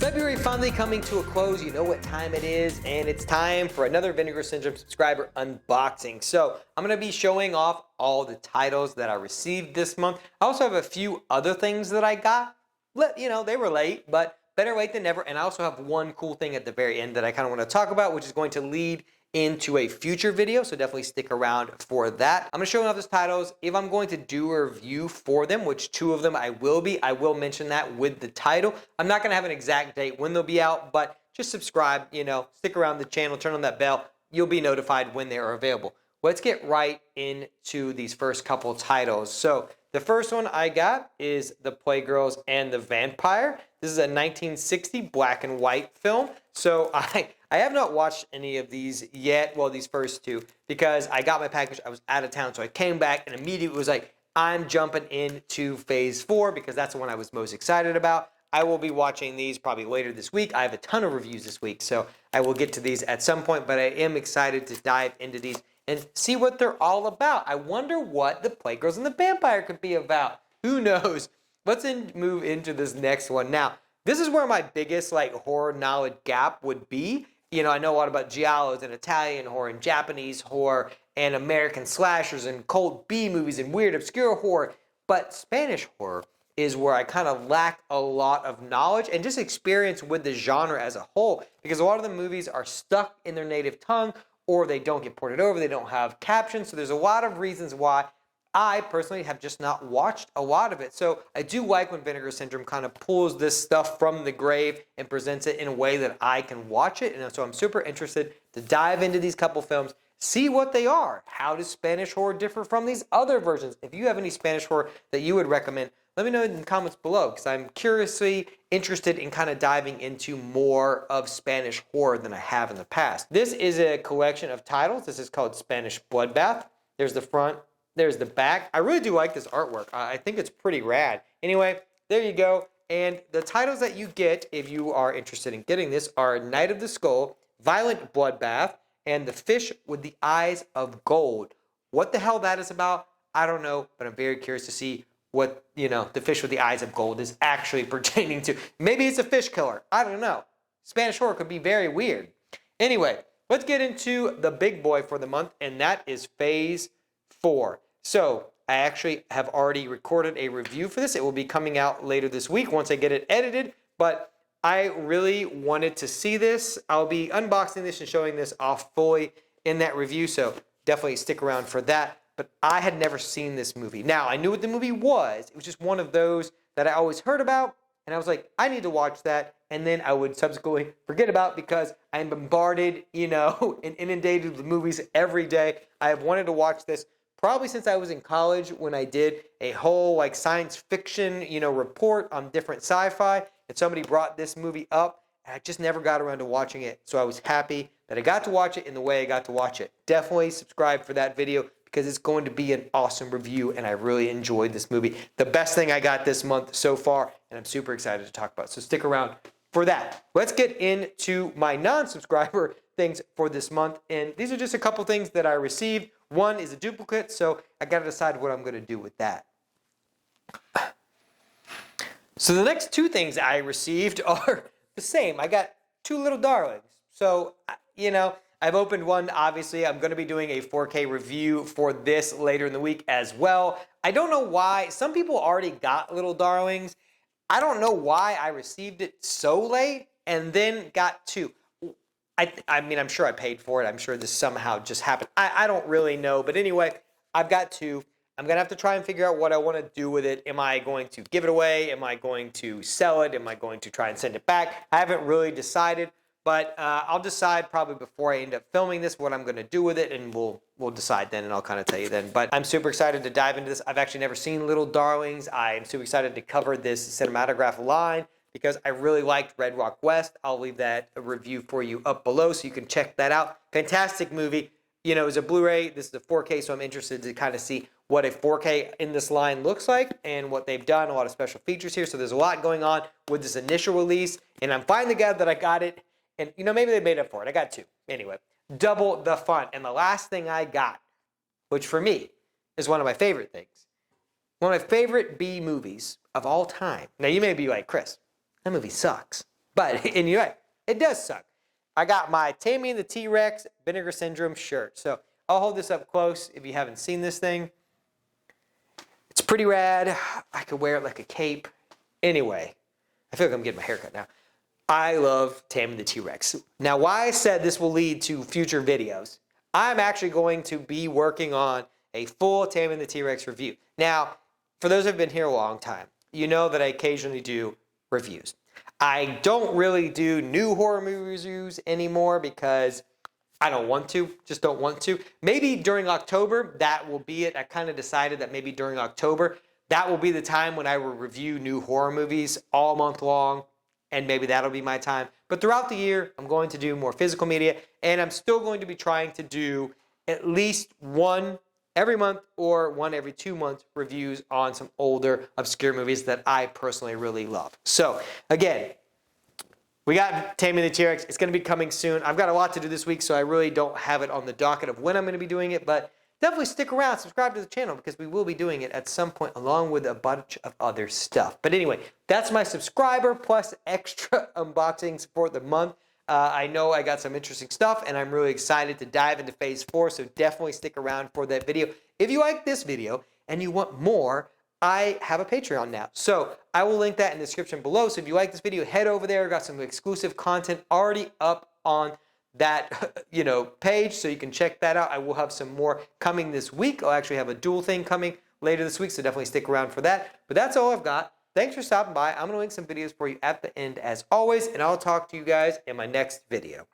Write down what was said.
February finally coming to a close. You know what time it is, and it's time for another Vinegar Syndrome subscriber unboxing. So I'm going to be showing off all the titles that I received this month. I also have a few other things that I got. They were late, but better late than never. And I also have one cool thing at the very end that I kind of want to talk about, which is going to lead into a future video, so definitely stick around for that. I'm going to show off those titles. If I'm going to do a review for them, which two of them I will mention that with the title. I'm not going to have an exact date when they'll be out, but just subscribe, stick around the channel, turn on that bell. You'll be notified when they are available. Let's get right into these first couple titles. So the first one I got is The Playgirls and the Vampire. This is a 1960 black and white film. So I have not watched any of these yet, well, these first two, because I got my package, I was out of town, so I came back and immediately was like, I'm jumping into phase 4 because that's the one I was most excited about. I will be watching these probably later this week. I have a ton of reviews this week, so I will get to these at some point, but I am excited to dive into these and see what they're all about. I wonder what The Playgirls and the Vampire could be about. Who knows? Let's move into this next one. Now, this is where my biggest horror knowledge gap would be. I know a lot about giallos and Italian horror and Japanese horror and American slashers and cult B movies and weird obscure horror, but Spanish horror is where I kind of lack a lot of knowledge and just experience with the genre as a whole, because a lot of the movies are stuck in their native tongue or they don't get ported over, they don't have captions, so there's a lot of reasons why I personally have just not watched a lot of it. So I do like when Vinegar Syndrome kind of pulls this stuff from the grave and presents it in a way that I can watch it. And so I'm super interested to dive into these couple films, see what they are. How does Spanish horror differ from these other versions? If you have any Spanish horror that you would recommend, let me know in the comments below, because I'm curiously interested in kind of diving into more of Spanish horror than I have in the past. This is a collection of titles. This is called Spanish Bloodbath. There's the front. There's the back. I really do like this artwork. I think it's pretty rad. Anyway, there you go. And the titles that you get if you are interested in getting this are Night of the Skull, Violent Bloodbath, and The Fish with the Eyes of Gold. What the hell that is about, I don't know, but I'm very curious to see what, The Fish with the Eyes of Gold is actually pertaining to. Maybe it's a fish killer. I don't know. Spanish horror could be very weird. Anyway, let's get into the big boy for the month, and that is Phase 4. So I actually have already recorded a review for this. It will be coming out later this week once I get it edited, but I really wanted to see this. I'll be unboxing this and showing this off fully in that review, so definitely stick around for that. But I had never seen this movie. Now, I knew what the movie was. It was just one of those that I always heard about, and I was like, I need to watch that, and then I would subsequently forget about because I'm bombarded, and inundated with movies every day. I have wanted to watch this probably since I was in college when I did a whole science fiction, report on different sci-fi, and somebody brought this movie up, and I just never got around to watching it. So I was happy that I got to watch it in the way I got to watch it. Definitely subscribe for that video because it's going to be an awesome review, and I really enjoyed this movie. The best thing I got this month so far, and I'm super excited to talk about. So stick around for that. Let's get into my non-subscriber things for this month, and these are just a couple things that I received. One is a duplicate, so I got to decide what I'm going to do with that. So the next two things I received are the same. I got two little darlings. So, I've opened one. Obviously, I'm going to be doing a 4K review for this later in the week as well. I don't know why. Some people already got little darlings. I don't know why I received it so late and then got two. I'm sure I paid for it. I'm sure this somehow just happened. I don't really know. But anyway, I've got two. I'm going to have to try and figure out what I want to do with it. Am I going to give it away? Am I going to sell it? Am I going to try and send it back? I haven't really decided. But I'll decide probably before I end up filming this what I'm going to do with it. And we'll decide then, and I'll kind of tell you then. But I'm super excited to dive into this. I've actually never seen Little Darlings. I'm super excited to cover this cinematograph line, because I really liked Red Rock West. I'll leave that review for you up below so you can check that out. Fantastic movie. It's a Blu-ray. This is a 4K, so I'm interested to kind of see what a 4K in this line looks like and what they've done. A lot of special features here. So there's a lot going on with this initial release. And I'm finally glad that I got it. And, maybe they made up for it. I got two. Anyway, double the fun. And the last thing I got, which for me is one of my favorite things, one of my favorite B movies of all time. Now, you may be like, Chris, that movie sucks. But anyway, it does suck. I got my Taming the T-Rex Vinegar Syndrome shirt. So I'll hold this up close if you haven't seen this thing. It's pretty rad. I could wear it like a cape. Anyway, I feel like I'm getting my hair cut now. I love Taming the T-Rex. Now, why I said this will lead to future videos, I'm actually going to be working on a full Taming the T-Rex review. Now, for those who have been here a long time, you know that I occasionally do reviews. I don't really do new horror movie reviews anymore because I don't want to, just don't want to. Maybe during October, that will be it. I kind of decided that maybe during October, that will be the time when I will review new horror movies all month long, and maybe that'll be my time. But throughout the year, I'm going to do more physical media, and I'm still going to be trying to do at least one every month or one every 2 months reviews on some older, obscure movies that I personally really love. So, again, we got Taming the T-Rex. It's going to be coming soon. I've got a lot to do this week, so I really don't have it on the docket of when I'm going to be doing it, but definitely stick around, subscribe to the channel, because we will be doing it at some point along with a bunch of other stuff. But anyway, that's my subscriber plus extra unboxings for the month. I know I got some interesting stuff, and I'm really excited to dive into Phase 4, so definitely stick around for that video. If you like this video and you want more, I have a Patreon now. So I will link that in the description below. So if you like this video, head over there. I've got some exclusive content already up on that page, so you can check that out. I will have some more coming this week. I'll actually have a dual thing coming later this week, so definitely stick around for that. But that's all I've got. Thanks for stopping by. I'm going to link some videos for you at the end as always, and I'll talk to you guys in my next video.